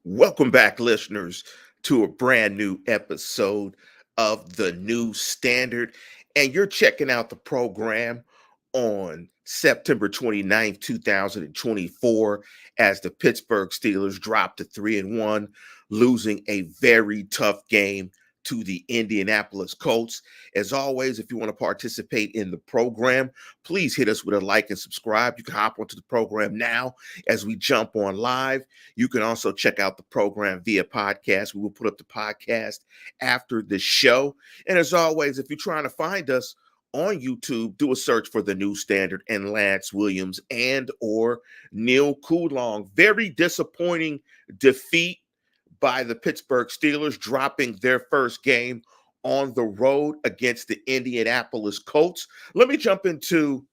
Welcome back, listeners, to a brand new episode of The New Standard. And you're checking out the program on September 29th, 2024, as the Pittsburgh Steelers dropped to 3-1, losing a very tough game to the Indianapolis Colts. As always, if you want to participate in the program, please hit us with a like and subscribe. You can hop onto the program now as we jump on live. You can also check out the program via podcast. We will put up the podcast after the show. And as always, if you're trying to find us on YouTube, do a search for The New Standard and Lance Williams and or Neil Coulong. Very disappointing defeat by the Pittsburgh Steelers, dropping their first game on the road against the Indianapolis Colts. Let me jump into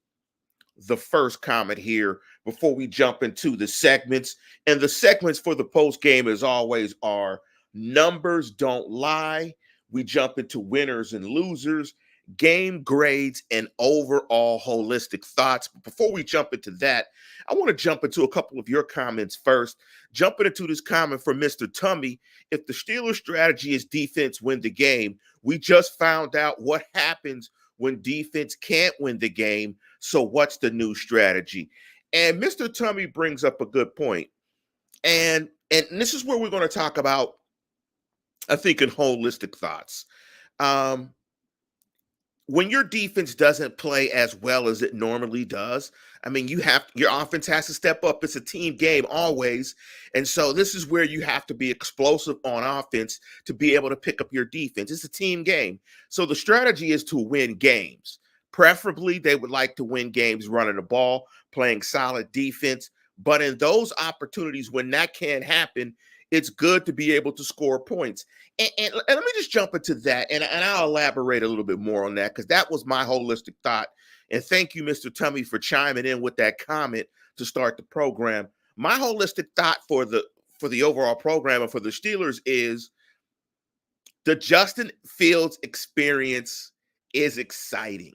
the first comment here before we jump into the segments. And the segments for the post game, as always, are numbers don't lie. We jump into winners and losers, game grades, and overall holistic thoughts. But before we jump into that, I want to jump into a couple of your comments first. Jumping into this comment from Mr. Tummy: if the Steelers' strategy is defense win the game, we just found out what happens when defense can't win the game. So what's the new strategy? And Mr. Tummy brings up a good point. And this is where we're going to talk about, I think, in holistic thoughts. Um, when your defense doesn't play as well as it normally does, I mean, your offense has to step up. It's a team game always. And so this is where you have to be explosive on offense to be able to pick up your defense. It's a team game. So the strategy is to win games. Preferably, they would like to win games running the ball, playing solid defense. But in those opportunities when that can't happen, it's good to be able to score points. And let me just jump into that, and I'll elaborate a little bit more on that, because that was my holistic thought. And thank you, Mr. Tummy, for chiming in with that comment to start the program. My holistic thought for the overall program and for the Steelers is the Justin Fields experience is exciting.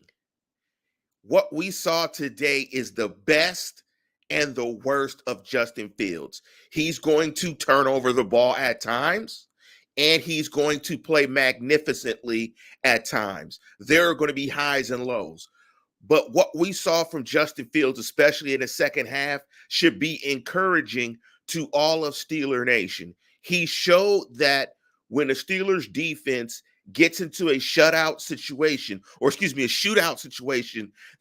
What we saw today is the best and the worst of Justin Fields. He's going to turn over the ball at times, and he's going to play magnificently at times. There are going to be highs and lows. But what we saw from Justin Fields, especially in the second half, should be encouraging to all of Steeler Nation. He showed that when the Steelers defense gets into a shootout situation,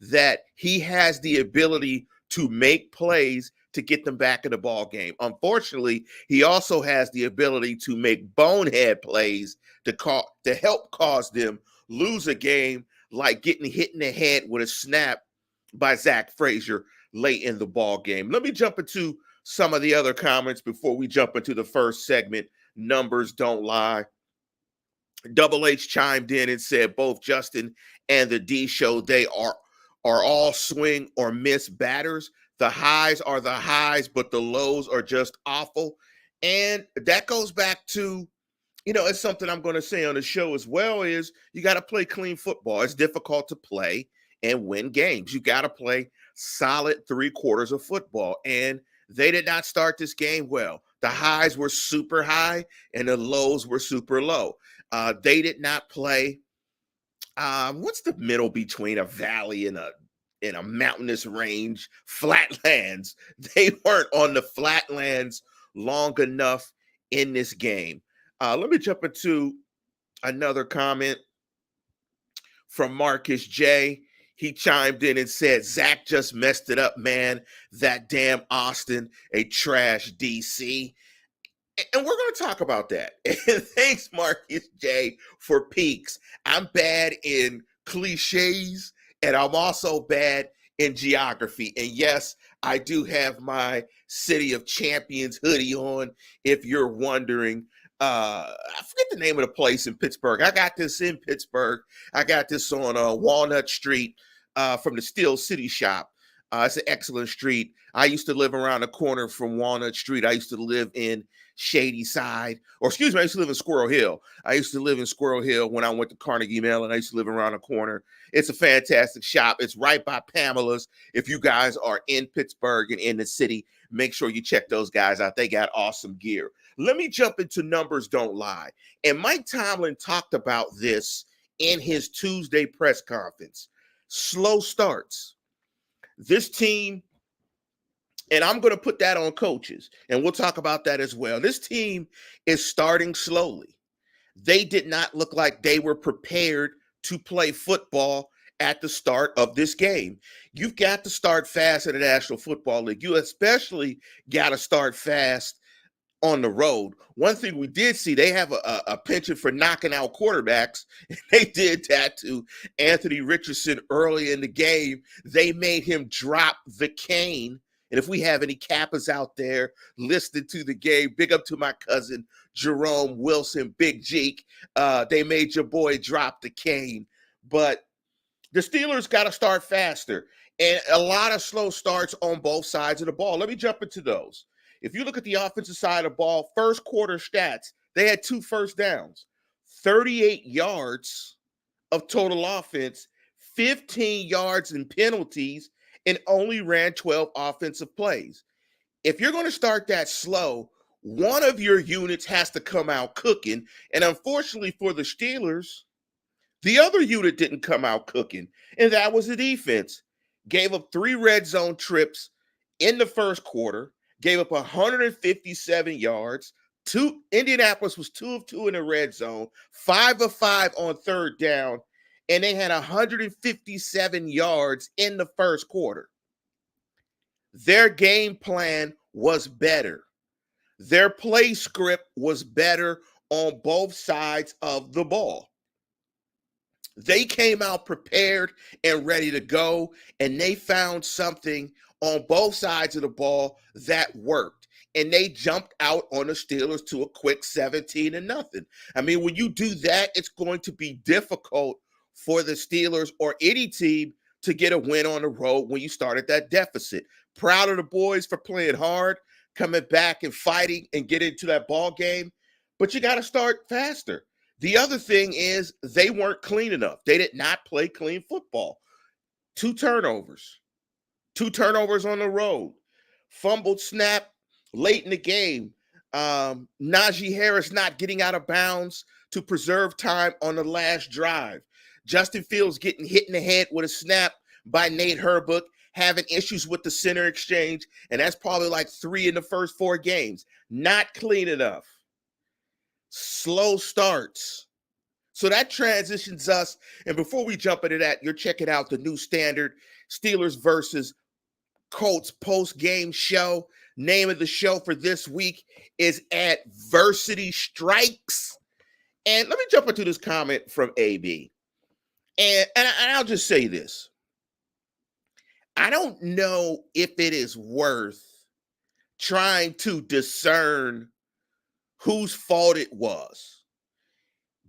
that he has the ability to make plays to get them back in the ball game. Unfortunately, he also has the ability to make bonehead plays to help cause them lose a game, like getting hit in the head with a snap by Zach Frazier late in the ball game. Let me jump into some of the other comments before we jump into the first segment. Numbers don't lie. Double H chimed in and said both Justin and the D show, they are all swing or miss batters. The highs are the highs, but the lows are just awful. And that goes back to, it's something I'm going to say on the show as well, is you got to play clean football. It's difficult to play and win games. You got to play solid 3/4 of football. And they did not start this game well. The highs were super high and the lows were super low. They did not play. What's the middle between a valley and a mountainous range? Flatlands. They weren't on the flatlands long enough in this game. Let me jump into another comment from Marcus J. He chimed in and said, Zach just messed it up, man. That damn Austin, a trash DC. And we're going to talk about that. And thanks, Marcus J, for peaks. I'm bad in cliches, and I'm also bad in geography. And yes, I do have my City of Champions hoodie on, if you're wondering. I forget the name of the place in Pittsburgh. I got this in Pittsburgh. I got this on Walnut Street from the Steel City shop. It's an excellent street. I used to live around the corner from Walnut Street. I used to live in Shady Side, I used to live in Squirrel Hill. I used to live in Squirrel Hill when I went to Carnegie Mellon. I used to live around the corner. It's a fantastic shop. It's right by Pamela's. If you guys are in Pittsburgh and in the city, make sure you check those guys out. They got awesome gear. Let me jump into numbers don't lie. And Mike Tomlin talked about this in his Tuesday press conference. Slow starts. This team, and I'm going to put that on coaches, and we'll talk about that as well. This team is starting slowly. They did not look like they were prepared to play football at the start of this game. You've got to start fast in the National Football League. You especially got to start fast on the road. One thing we did see, they have a penchant for knocking out quarterbacks. They did that to Anthony Richardson early in the game. They made him drop the cane. And if we have any Kappas out there listening to the game, big up to my cousin Jerome Wilson, Big Jeek. They made your boy drop the cane. But the Steelers got to start faster. And a lot of slow starts on both sides of the ball. Let me jump into those. If you look at the offensive side of the ball, first quarter stats, they had 2 first downs, 38 yards of total offense, 15 yards in penalties, and only ran 12 offensive plays. If you're going to start that slow, one of your units has to come out cooking. And unfortunately for the Steelers, the other unit didn't come out cooking, and that was the defense. Gave up 3 red zone trips in the first quarter, gave up 157 yards. Indianapolis was 2 of 2 in the red zone, 5 of 5 on third down, and they had 157 yards in the first quarter. Their game plan was better. Their play script was better on both sides of the ball. They came out prepared and ready to go, and they found something on both sides of the ball that worked. And they jumped out on the Steelers to a quick 17-0. I mean, when you do that, it's going to be difficult for the Steelers or any team to get a win on the road when you start at that deficit. Proud of the boys for playing hard, coming back and fighting and getting into that ball game, but you got to start faster. The other thing is they weren't clean enough. They did not play clean football. 2 turnovers. 2 turnovers on the road. Fumbled snap late in the game. Najee Harris not getting out of bounds to preserve time on the last drive. Justin Fields getting hit in the head with a snap by Nate Herbert, having issues with the center exchange, and that's probably like 3 in the first 4 games. Not clean enough. Slow starts. So that transitions us. And before we jump into that, you're checking out the new standard Steelers versus Colts post-game show. Name of the show for this week is Adversity Strikes. And let me jump into this comment from AB. And I'll just say this. I don't know if it is worth trying to discern whose fault it was.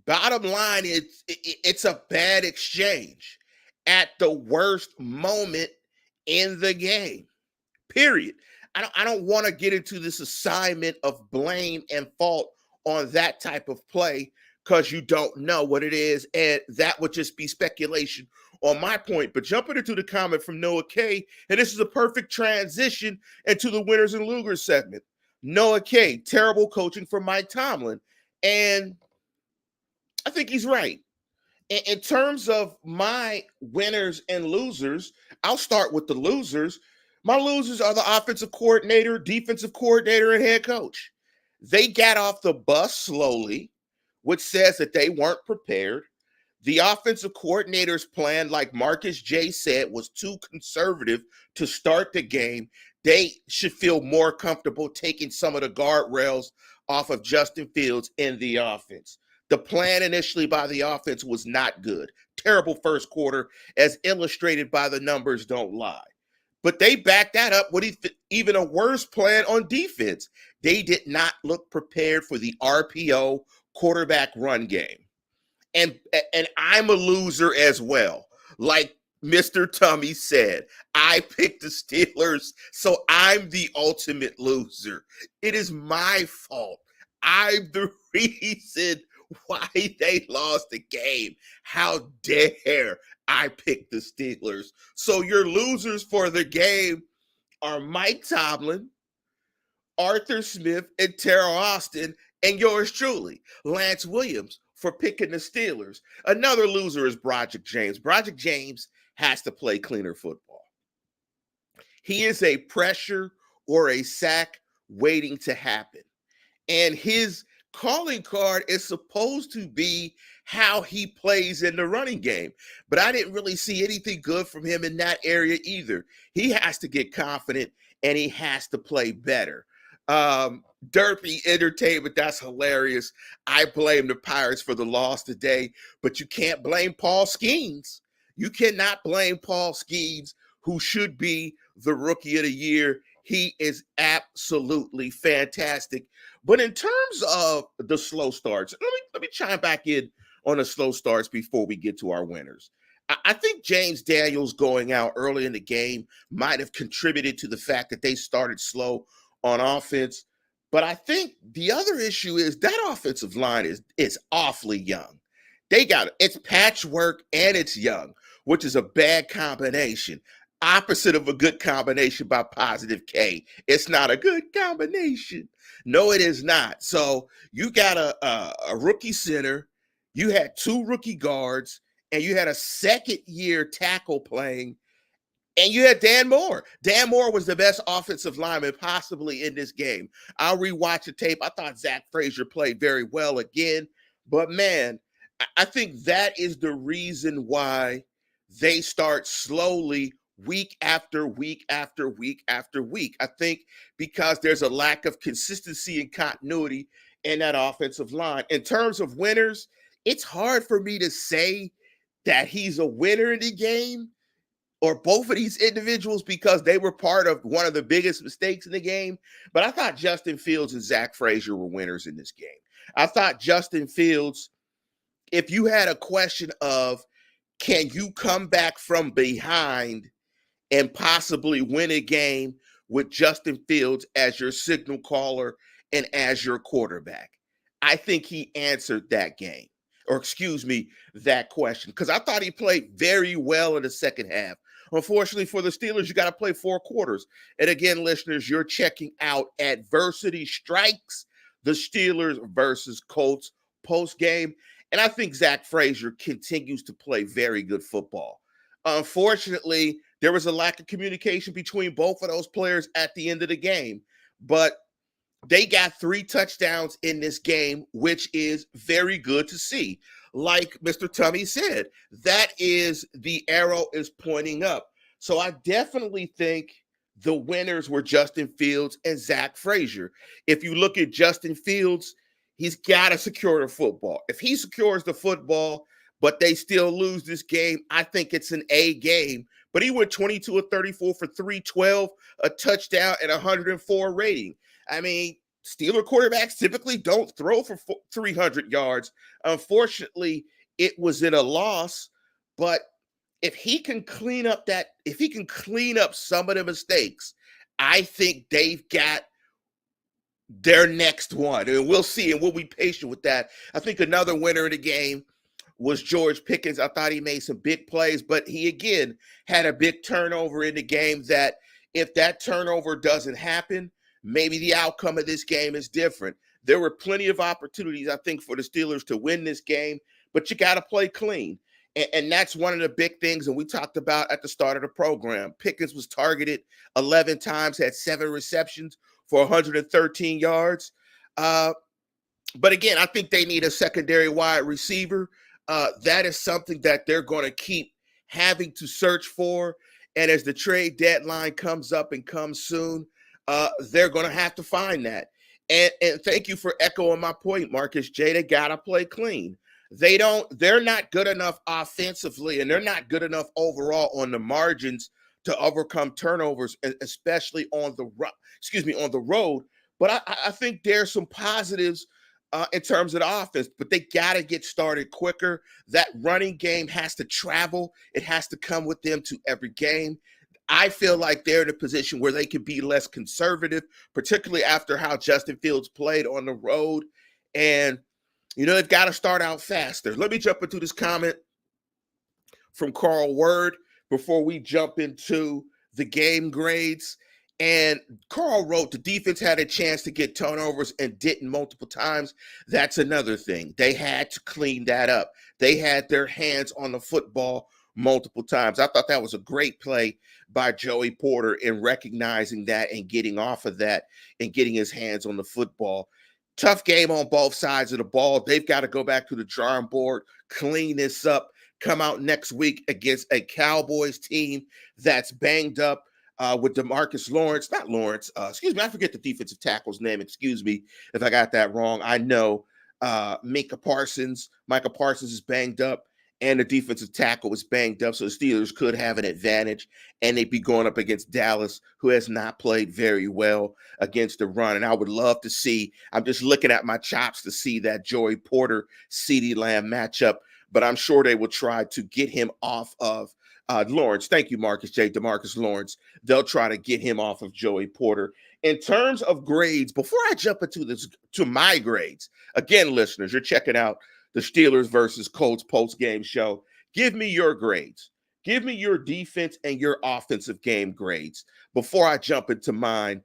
Bottom line, it's a bad exchange at the worst moment in the game, period. I don't want to get into this assignment of blame and fault on that type of play because you don't know what it is, and that would just be speculation on my point. But jumping into the comment from Noah K, and this is a perfect transition into the winners and losers segment. Noah K, terrible coaching from Mike Tomlin. And I think he's right. In terms of my winners and losers, I'll start with the losers. My losers are the offensive coordinator, defensive coordinator, and head coach. They got off the bus slowly, which says that they weren't prepared. The offensive coordinator's plan, like Marcus J. said, was too conservative to start the game. They should feel more comfortable taking some of the guardrails off of Justin Fields in the offense. The plan initially by the offense was not good. Terrible first quarter, as illustrated by the numbers don't lie. But they backed that up with even a worse plan on defense. They did not look prepared for the RPO quarterback run game. And I'm a loser as well. Like Mr. Tummy said, I picked the Steelers, so I'm the ultimate loser. It is my fault. I'm the reason why they lost the game. How dare I pick the Steelers? So your losers for the game are Mike Tomlin, Arthur Smith and Terrell Austin, and yours truly, Lance Williams, for picking the Steelers. Another loser is Broderick James. Broderick James has to play cleaner football. He is a pressure or a sack waiting to happen. And his calling card is supposed to be how he plays in the running game. But I didn't really see anything good from him in that area either. He has to get confident and he has to play better. Derpy Entertainment, that's hilarious. I blame the Pirates for the loss today, but you can't blame Paul Skeens. You cannot blame Paul Skeens, who should be the rookie of the year. He is absolutely fantastic. But in terms of the slow starts, let me chime back in on the slow starts before we get to our winners. I think James Daniels going out early in the game might have contributed to the fact that they started slow on offense. But I think the other issue is that offensive line is awfully young. It's patchwork and it's young, which is a bad combination. Opposite of a good combination by positive K. It's not a good combination. No, it is not. So you got a rookie center, you had 2 rookie guards, and you had a second-year tackle playing, and you had Dan Moore. Dan Moore was the best offensive lineman possibly in this game. I'll rewatch the tape. I thought Zach Frazier played very well again. But, man, I think that is the reason why they start slowly week after week after week after week. I think because there's a lack of consistency and continuity in that offensive line. In terms of winners, it's hard for me to say that he's a winner in the game or both of these individuals because they were part of one of the biggest mistakes in the game. But I thought Justin Fields and Zach Frazier were winners in this game. I thought Justin Fields, if you had a question of can you come back from behind and possibly win a game with Justin Fields as your signal caller and as your quarterback, I think he answered that game. Or excuse me, that question. Because I thought he played very well in the second half. Unfortunately for the Steelers, you got to play 4 quarters. And again, listeners, you're checking out Adversity Strikes, the Steelers versus Colts post-game. And I think Zach Frazier continues to play very good football. Unfortunately, there was a lack of communication between both of those players at the end of the game. But they got 3 touchdowns in this game, which is very good to see. Like Mr. Tummy said, that is the arrow is pointing up. So I definitely think the winners were Justin Fields and Zach Frazier. If you look at Justin Fields, he's got to secure the football. If he secures the football, but they still lose this game, I think it's an A game. But he went 22 of 34 for 312, a touchdown, and 104 rating. I mean, Steeler quarterbacks typically don't throw for 300 yards. Unfortunately, it was in a loss. But if he can clean up some of the mistakes, I think they've got their next one. And we'll see, and we'll be patient with that. I think another winner of the game was George Pickens. I thought he made some big plays, but he, again, had a big turnover in the game that if that turnover doesn't happen, maybe the outcome of this game is different. There were plenty of opportunities, I think, for the Steelers to win this game, but you got to play clean. And that's one of the big things, and we talked about at the start of the program. Pickens was targeted 11 times, had 7 receptions for 113 yards. But again, I think they need a secondary wide receiver. That is something that they're going to keep having to search for. And as the trade deadline comes up and comes soon, they're going to have to find that. And thank you for echoing my point, Marcus J. They got to play clean. They're not good enough offensively, and they're not good enough overall on the margins to overcome turnovers, especially on the road. But I think there's some positives in terms of the offense, but they got to get started quicker. That running game has to travel. It has to come with them to every game. I feel like they're in a position where they can be less conservative, particularly after how Justin Fields played on the road. And, they've got to start out faster. Let me jump into this comment from Carl Word before we jump into the game grades. And Carl wrote the defense had a chance to get turnovers and didn't multiple times. That's another thing. They had to clean that up. They had their hands on the football multiple times. I thought that was a great play by Joey Porter in recognizing that and getting off of that and getting his hands on the football. Tough game on both sides of the ball. They've got to go back to the drawing board, clean this up, come out next week against a Cowboys team that's banged up with Demarcus Lawrence, not Lawrence, excuse me, I forget the defensive tackle's name. Excuse me if I got that wrong. I know Micah Parsons is banged up, and the defensive tackle was banged up. So the Steelers could have an advantage, and they'd be going up against Dallas, who has not played very well against the run. And I would love to see, I'm just looking at my chops to see that Joey Porter, CeeDee Lamb matchup, but I'm sure they will try to get him off of Lawrence. Thank you, Marcus J. DeMarcus Lawrence. They'll try to get him off of Joey Porter. In terms of grades, before I jump into this, to my grades, again, listeners, you're checking out the Steelers versus Colts post-game show. Give me your grades. Give me your defense and your offensive game grades before I jump into mine.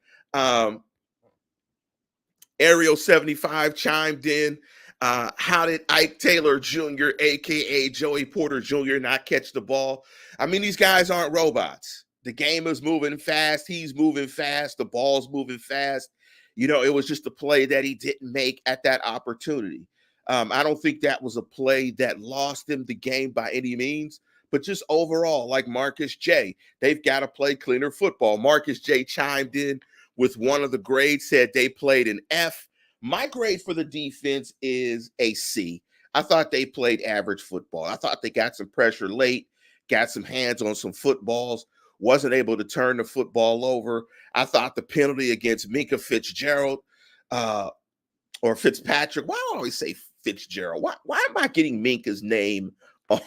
Ariel 75 chimed in. How did Ike Taylor Jr., a.k.a. Joey Porter Jr., not catch the ball? I mean, these guys aren't robots. The game is moving fast. He's moving fast. The ball's moving fast. You know, it was just a play that he didn't make at that opportunity. I don't think that was a play that lost him the game by any means, but just overall, like Marcus J., they've got to play cleaner football. Marcus J. chimed in with one of the grades, said they played an F. My grade for the defense is a C. I thought they played average football. I thought they got some pressure late, got some hands on some footballs, wasn't able to turn the football over. I thought the penalty against Minka Fitzgerald or Fitzpatrick, why do I always say Fitzgerald? Why am I getting Minka's name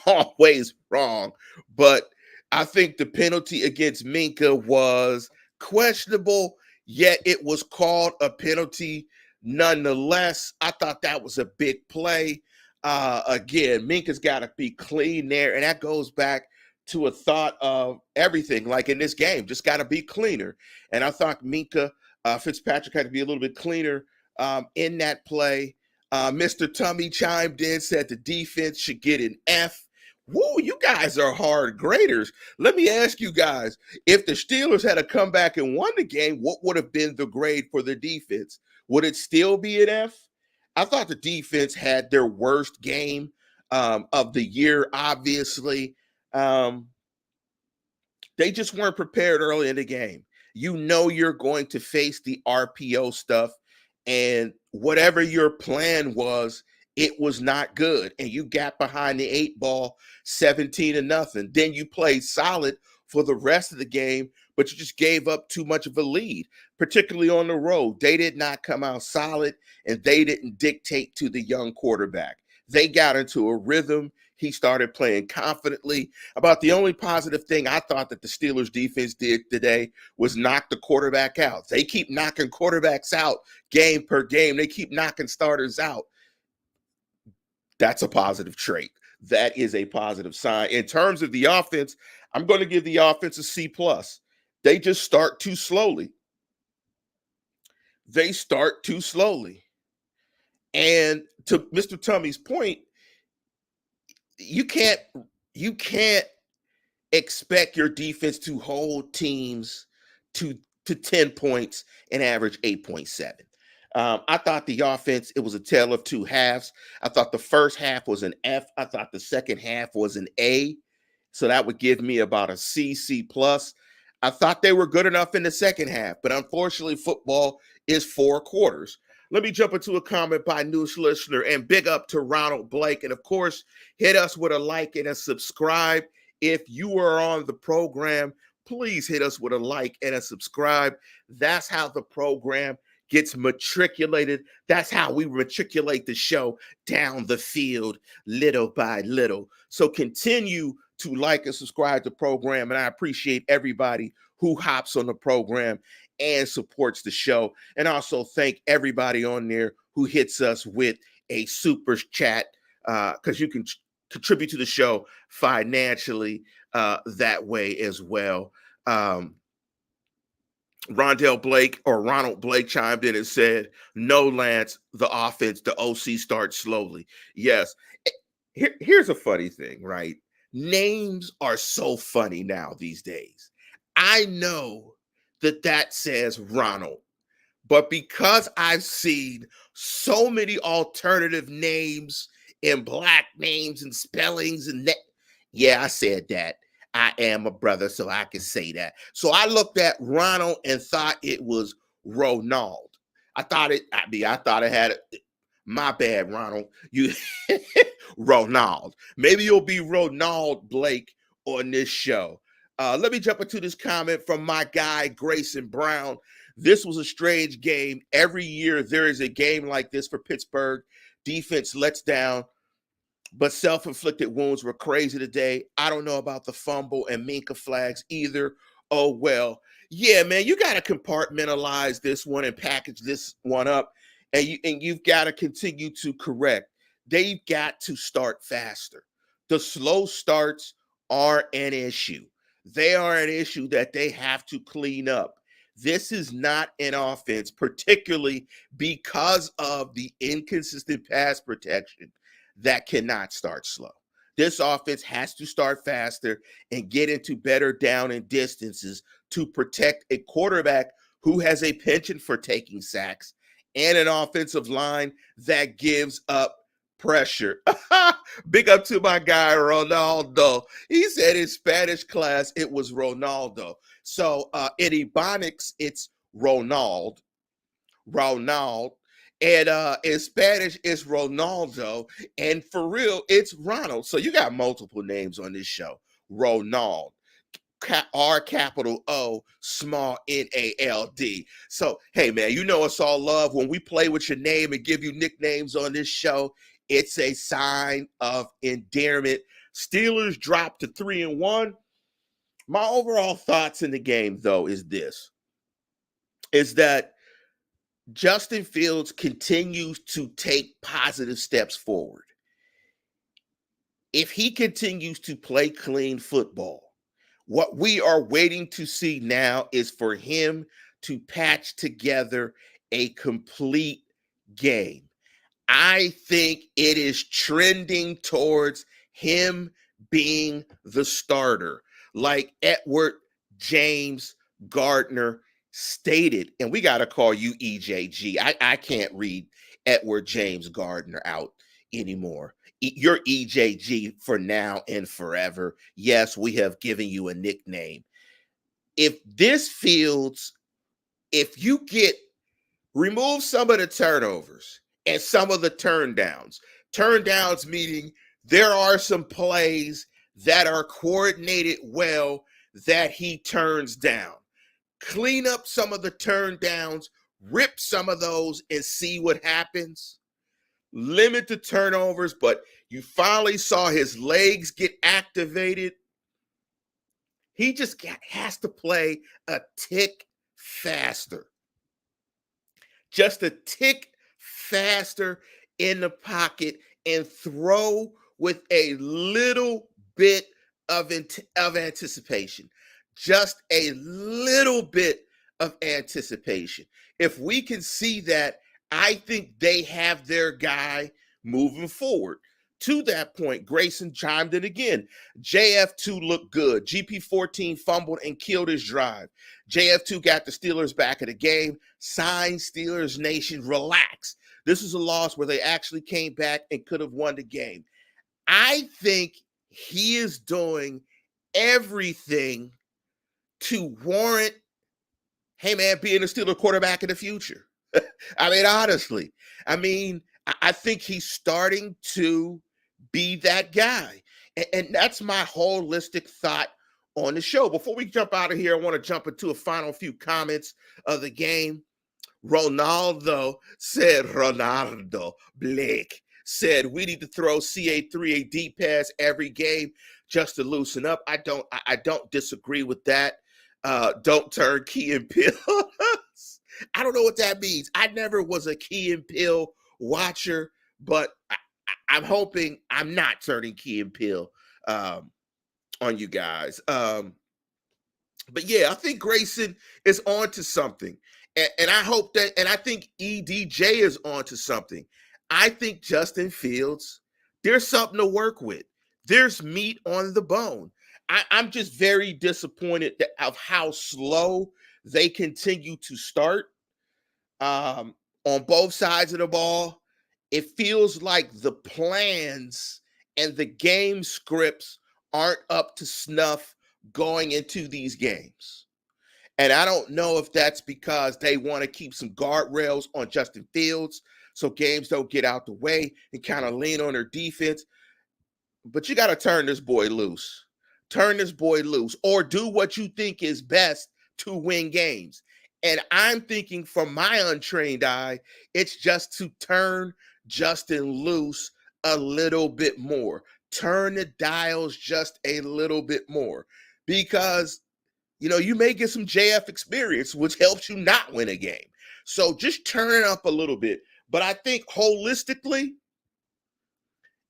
always wrong? But I think the penalty against Minka was questionable, yet it was called a penalty nonetheless. I thought that was a big play. Again, Minka's got to be clean there, and that goes back to a thought of everything, like in this game, just got to be cleaner. And I thought Minka Fitzpatrick had to be a little bit cleaner in that play. Mr. Tummy chimed in, said the defense should get an F. Woo, you guys are hard graders. Let me ask you guys, if the Steelers had a comeback and won the game, what would have been the grade for the defense? Would it still be an F? I thought the defense had their worst game of the year, obviously. They just weren't prepared early in the game. You know you're going to face the RPO stuff, and whatever your plan was, it was not good. And you got behind the 8 ball 17-0. Then you played solid for the rest of the game, but you just gave up too much of a lead, particularly on the road. They did not come out solid, and they didn't dictate to the young quarterback. They got into a rhythm. He started playing confidently. About the only positive thing I thought that the Steelers defense did today was knock the quarterback out. They keep knocking quarterbacks out game per game. They keep knocking starters out. That's a positive trait. That is a positive sign. In terms of the offense, I'm going to give the offense a C+. They just start too slowly. They start too slowly. And to Mr. Tummy's point, you can't expect your defense to hold teams to 10 points and average 8.7. I thought the offense, it was a tale of two halves. I thought the first half was an F. I thought the second half was an A. So that would give me about a C, C+. I thought they were good enough in the second half, but unfortunately, football is 4 quarters. Let me jump into a comment by news listener, and big up to Ronald Blake. And of course, hit us with a like and a subscribe. If you are on the program, please hit us with a like and a subscribe. That's how the program gets matriculated. That's how we matriculate the show down the field little by little. So continue to like and subscribe to the program. And I appreciate everybody who hops on the program and supports the show. And also thank everybody on there who hits us with a super chat, because you can contribute to the show financially that way as well. Rondell Blake or Ronald Blake chimed in and said, "No, Lance, the offense, the OC starts slowly." Yes. Here's a funny thing, right? Names are so funny now these days. I know that says Ronald, but because I've seen so many alternative names and black names and spellings and that, yeah, I said that. I am a brother, so I can say that. So I looked at Ronald and thought it was Ronald. I thought it had my bad, Ronald. You Ronald. Maybe you'll be Ronald Blake on this show. Let me jump into this comment from my guy, Grayson Brown. This was a strange game. Every year there is a game like this for Pittsburgh. Defense lets down, but self-inflicted wounds were crazy today. I don't know about the fumble and Minka flags either. Oh well. Yeah, man, you got to compartmentalize this one and package this one up, and you've got to continue to correct. They've got to start faster. The slow starts are an issue. They are an issue that they have to clean up. This is not an offense, particularly because of the inconsistent pass protection, that cannot start slow. This offense has to start faster and get into better down and distances to protect a quarterback who has a penchant for taking sacks and an offensive line that gives up pressure. Big up to my guy, Ronaldo. He said in Spanish class, it was Ronaldo. So in Ebonics, it's Ronald. Ronald. And in Spanish, it's Ronaldo. And for real, it's Ronald. So you got multiple names on this show. Ronald. R capital O small NALD. So, hey, man, you know it's all love. When we play with your name and give you nicknames on this show, it's a sign of endearment. Steelers dropped to 3-1. My overall thoughts in the game, though, is that Justin Fields continues to take positive steps forward. If he continues to play clean football, what we are waiting to see now is for him to patch together a complete game. I think it is trending towards him being the starter, like Edward James Gardner stated. And we got to call you EJG. I can't read Edward James Gardner out anymore. You're EJG for now and forever. Yes, we have given you a nickname. If this Fields, if you get remove some of the turnovers and some of the turn downs meaning there are some plays that are coordinated well that he turns down. Clean up some of the turn downs, rip some of those and see what happens. Limit the turnovers, but you finally saw his legs get activated. He just has to play a tick faster. Just a tick faster in the pocket and throw with a little bit of anticipation. Just a little bit of anticipation. If we can see that, I think they have their guy moving forward. To that point, Grayson chimed in again. JF2 looked good. GP14 fumbled and killed his drive. JF2 got the Steelers back in the game. Sign Steelers Nation, relax. This is a loss where they actually came back and could have won the game. I think he is doing everything to warrant, hey man, being a Steeler quarterback in the future. I mean, honestly, I think he's starting to be that guy. And that's my holistic thought on the show. Before we jump out of here, I want to jump into a final few comments of the game. Ronaldo Blake said, we need to throw CA3 a deep pass every game just to loosen up. I don't disagree with that. Don't turn Key and Peele. I don't know what that means. I never was a Key and Peele watcher, but I'm hoping I'm not turning Key and Peele on you guys. But yeah, I think Grayson is on to something. And I hope that, and I think EDJ is on to something. I think Justin Fields, there's something to work with. There's meat on the bone. I'm just very disappointed of how slow they continue to start um, on both sides of the ball. It feels like the plans and the game scripts aren't up to snuff going into these games. And I don't know if that's because they want to keep some guardrails on Justin Fields so games don't get out the way and kind of lean on their defense. But you got to turn this boy loose. Turn this boy loose or do what you think is best to win games. And I'm thinking from my untrained eye, it's just to turn Justin loose a little bit more. Turn the dials just a little bit more because you may get some JF experience, which helps you not win a game. So just turn it up a little bit. But I think holistically,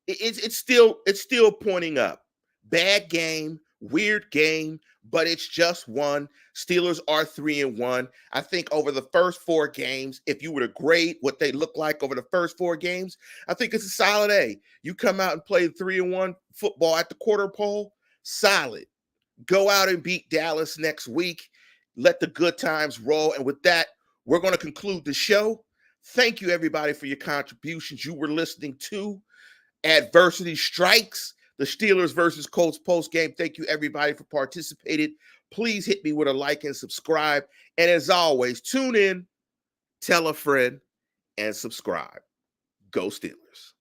it's still pointing up. Bad game, weird game, but it's just one. Steelers are 3-1. I think over the first four games, if you were to grade what they look like over the first four games, I think it's a solid A. You come out and play 3-1 football at the quarter pole, solid. Go out and beat Dallas next week. Let the good times roll. And with that, we're going to conclude the show. Thank you, everybody, for your contributions. You were listening to Adversity Strikes, the Steelers versus Colts post game. Thank you, everybody, for participating. Please hit me with a like and subscribe. And as always, tune in, tell a friend, and subscribe. Go Steelers.